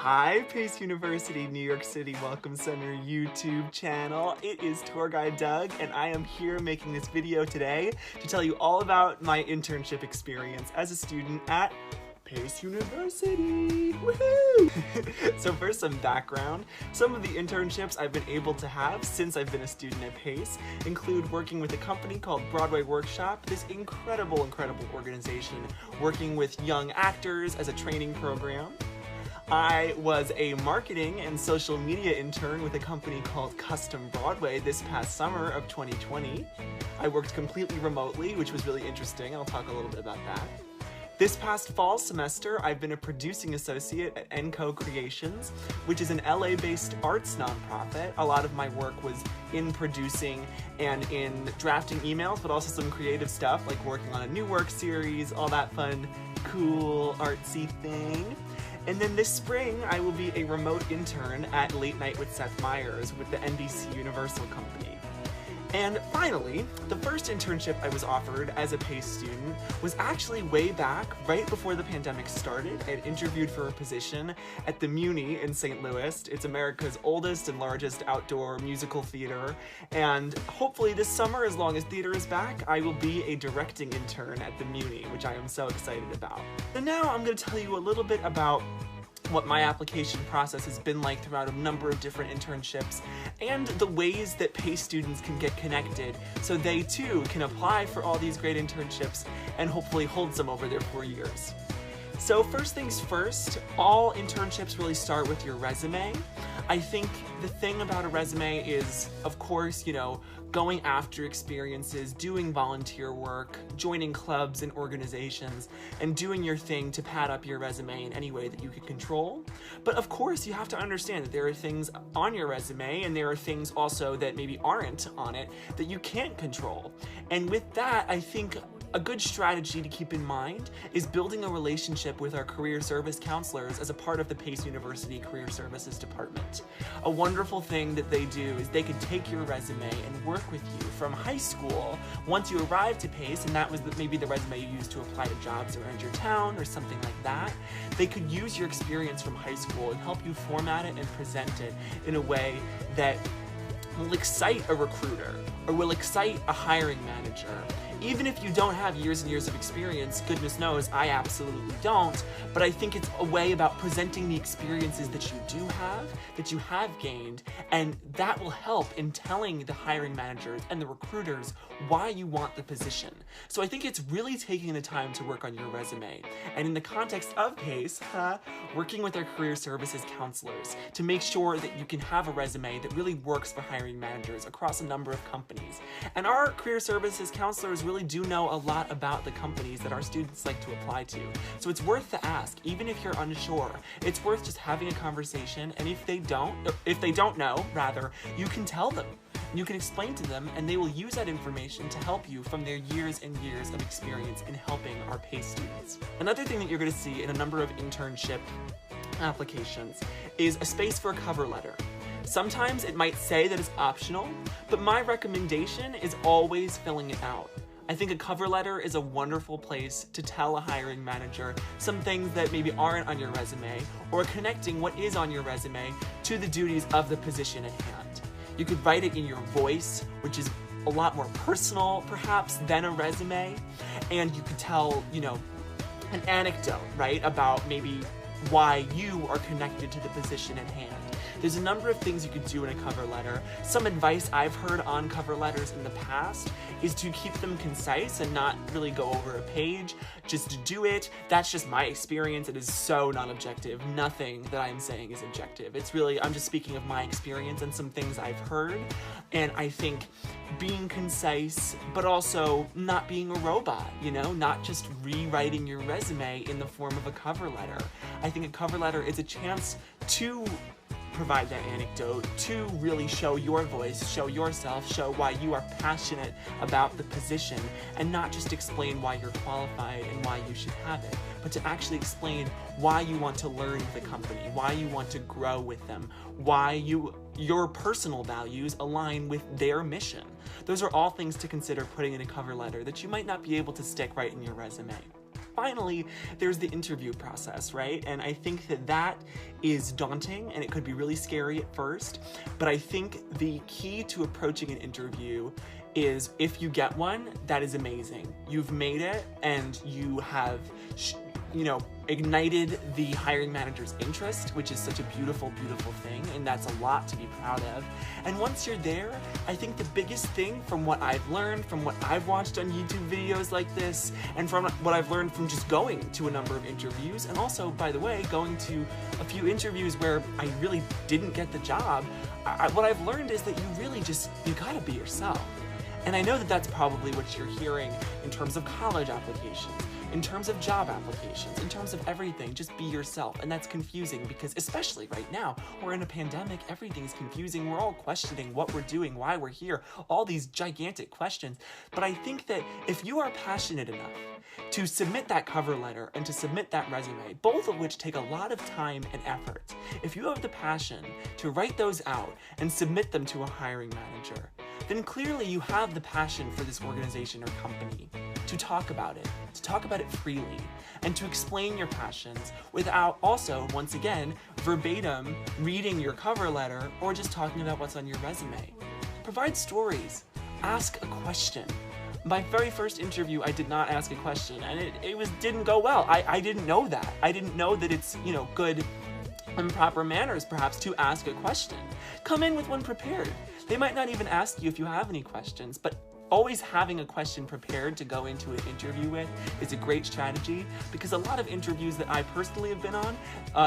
Hi, Pace University New York City Welcome Center YouTube channel. It is Tour Guide Doug, and I am here making this video today to tell you all about my internship experience as a student at Pace University. Woohoo! So first, some background. Some of the internships I've been able to have since I've been a student at Pace include working with a company called Broadway Workshop, this incredible organization working with young actors as a training program. I was a marketing and social media intern with a company called Custom Broadway this past summer of 2020. I worked completely remotely, which was really interesting. I'll talk a little bit about that. This past fall semester, I've been a producing associate at Enco Creations, which is an LA-based arts nonprofit. A lot of my work was in producing and in drafting emails, but also some creative stuff like working on a new work series, all that fun, cool, artsy thing. And then this spring, I will be a remote intern at Late Night with Seth Meyers with the NBC Universal Company. And finally, the first internship I was offered as a Pace student was actually way back, right before the pandemic started. I had interviewed for a position at the Muny in St. Louis. It's America's oldest and largest outdoor musical theater. And hopefully this summer, as long as theater is back, I will be a directing intern at the Muny, which I am so excited about. So now I'm going to tell you a little bit about what my application process has been like throughout a number of different internships, and the ways that Pace students can get connected so they too can apply for all these great internships and hopefully hold some over their 4 years. So first things first, all internships really start with your resume. I think the thing about a resume is, of course, going after experiences, doing volunteer work, joining clubs and organizations, and doing your thing to pad up your resume in any way that you can control. But of course, you have to understand that there are things on your resume, and there are things also that maybe aren't on it that you can't control. And with that, I think a good strategy to keep in mind is building a relationship with our career service counselors as a part of the Pace University Career Services Department. A wonderful thing that they do is they can take your resume and work with you from high school once you arrive to Pace, and that was maybe the resume you used to apply to jobs around your town or something like that. They could use your experience from high school and help you format it and present it in a way that will excite a recruiter or will excite a hiring manager. Even if you don't have years and years of experience, goodness knows I absolutely don't, but I think it's a way about presenting the experiences that you have gained, and that will help in telling the hiring managers and the recruiters why you want the position. So I think it's really taking the time to work on your resume, and in the context of Pace, working with our career services counselors to make sure that you can have a resume that really works for hiring managers across a number of companies. And our career services counselors really do know a lot about the companies that our students like to apply to. So it's worth the ask, even if you're unsure. It's worth just having a conversation, and if they don't know, rather, you can tell them. You can explain to them, and they will use that information to help you from their years and years of experience in helping our Pace students. Another thing that you're going to see in a number of internship applications is a space for a cover letter. Sometimes it might say that it's optional, but my recommendation is always filling it out. I think a cover letter is a wonderful place to tell a hiring manager some things that maybe aren't on your resume, or connecting what is on your resume to the duties of the position at hand. You could write it in your voice, which is a lot more personal, perhaps, than a resume, and you could tell, an anecdote, right, about maybe why you are connected to the position at hand. There's a number of things you could do in a cover letter. Some advice I've heard on cover letters in the past is to keep them concise and not really go over a page, just to do it. That's just my experience. It is so non-objective. Nothing that I'm saying is objective. It's really, I'm just speaking of my experience and some things I've heard. And I think being concise, but also not being a robot, not just rewriting your resume in the form of a cover letter. I think a cover letter is a chance to provide that anecdote, to really show your voice, show yourself, show why you are passionate about the position, and not just explain why you're qualified and why you should have it, but to actually explain why you want to learn the company, why you want to grow with them, why your personal values align with their mission. Those are all things to consider putting in a cover letter that you might not be able to stick right in your resume. finally, there's the interview process, right? And I think that that is daunting and it could be really scary at first, but I think the key to approaching an interview is, if you get one, that is amazing. You've made it and you have, ignited the hiring manager's interest, which is such a beautiful, beautiful thing, and that's a lot to be proud of. And once you're there, I think the biggest thing from what I've learned, from what I've watched on YouTube videos like this, and from what I've learned from just going to a number of interviews, and also, by the way, going to a few interviews where I really didn't get the job, what I've learned is that you gotta be yourself. And I know that that's probably what you're hearing in terms of college applications, in terms of job applications, in terms of everything. Just be yourself. And that's confusing because, especially right now, we're in a pandemic, everything's confusing. We're all questioning what we're doing, why we're here, all these gigantic questions. But I think that if you are passionate enough to submit that cover letter and to submit that resume, both of which take a lot of time and effort, if you have the passion to write those out and submit them to a hiring manager, then clearly you have the passion for this organization or company to talk about it freely, and to explain your passions without also, once again, verbatim reading your cover letter or just talking about what's on your resume. Provide stories. Ask a question. My very first interview, I did not ask a question, and it didn't go well. I didn't know that. I didn't know that it's, good and proper manners, perhaps, to ask a question. Come in with one prepared. They might not even ask you if you have any questions, but always having a question prepared to go into an interview with is a great strategy, because a lot of interviews that I personally have been on,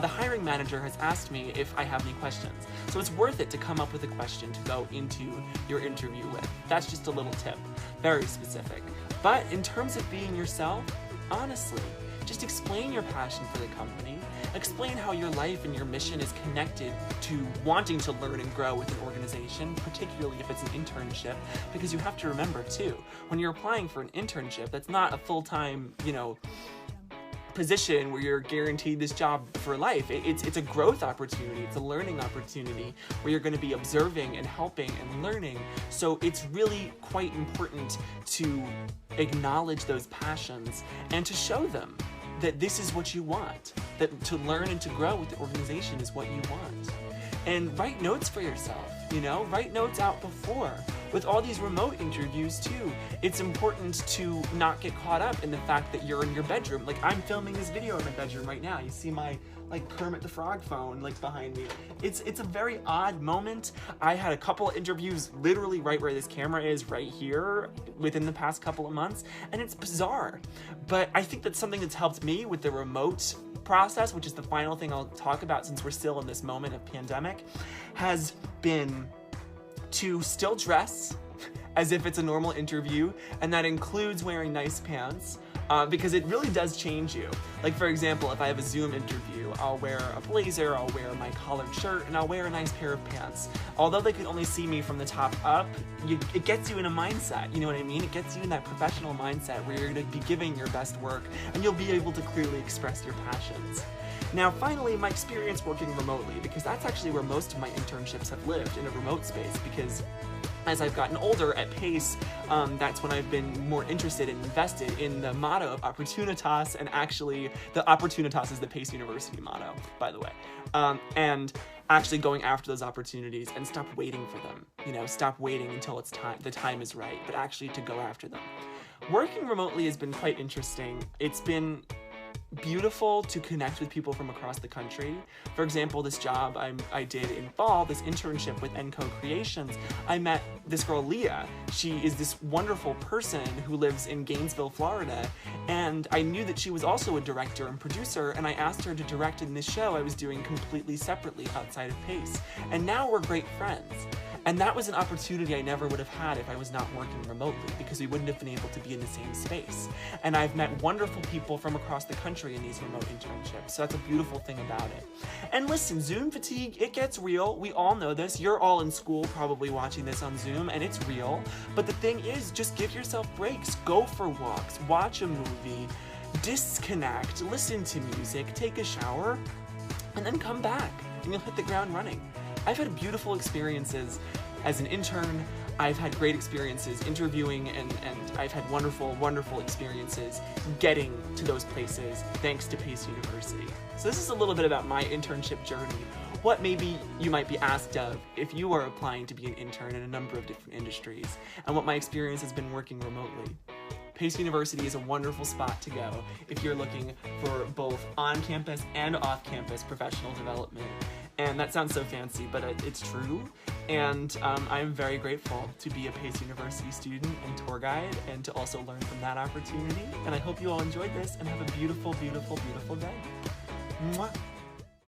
the hiring manager has asked me if I have any questions. So it's worth it to come up with a question to go into your interview with. That's just a little tip, very specific. But in terms of being yourself, honestly, just explain your passion for the company. Explain how your life and your mission is connected to wanting to learn and grow with an organization, particularly if it's an internship, because you have to remember too, when you're applying for an internship, that's not a full-time, position where you're guaranteed this job for life. It's a growth opportunity, it's a learning opportunity where you're going to be observing and helping and learning. So it's really quite important to acknowledge those passions and to show them that this is what you want, that to learn and to grow with the organization is what you want. And write notes for yourself, write notes out before. With all these remote interviews too, it's important to not get caught up in the fact that you're in your bedroom. Like, I'm filming this video in my bedroom right now. You see my Kermit the Frog phone behind me. It's a very odd moment. I had a couple of interviews literally right where this camera is right here within the past couple of months, and it's bizarre. But I think that's something that's helped me with the remote process, which is the final thing I'll talk about since we're still in this moment of pandemic, has been to still dress as if it's a normal interview, and that includes wearing nice pants, because it really does change you. Like, for example, if I have a Zoom interview, I'll wear a blazer, I'll wear my collared shirt, and I'll wear a nice pair of pants. Although they can only see me from the top up, it gets you in a mindset, you know what I mean? It gets you in that professional mindset where you're gonna be giving your best work, and you'll be able to clearly express your passions. Now, finally, my experience working remotely, because that's actually where most of my internships have lived, in a remote space, because as I've gotten older at Pace, that's when I've been more interested and invested in the motto of Opportunitas, and actually, the Opportunitas is the Pace University motto, by the way. And actually going after those opportunities and stop waiting for them. Stop waiting until the time is right, but actually to go after them. Working remotely has been quite interesting. It's been beautiful to connect with people from across the country. For example, this job I did in fall, this internship with Enco Creations, I met this girl, Leah. She is this wonderful person who lives in Gainesville, Florida, and I knew that she was also a director and producer, and I asked her to direct in this show I was doing completely separately outside of Pace. And now we're great friends. And that was an opportunity I never would have had if I was not working remotely, because we wouldn't have been able to be in the same space. And I've met wonderful people from across the country in these remote internships, so that's a beautiful thing about it. And listen, Zoom fatigue, it gets real. We all know this. You're all in school probably watching this on Zoom, and it's real. But the thing is, just give yourself breaks. Go for walks, watch a movie, disconnect, listen to music, take a shower, and then come back, and you'll hit the ground running. I've had beautiful experiences as an intern, I've had great experiences interviewing, and I've had wonderful, wonderful experiences getting to those places thanks to Pace University. So this is a little bit about my internship journey. What maybe you might be asked of if you are applying to be an intern in a number of different industries, and what my experience has been working remotely. Pace University is a wonderful spot to go if you're looking for both on-campus and off-campus professional development. And that sounds so fancy, but it's true. And I'm very grateful to be a Pace University student and tour guide, and to also learn from that opportunity. And I hope you all enjoyed this and have a beautiful, beautiful, beautiful day. Mwah.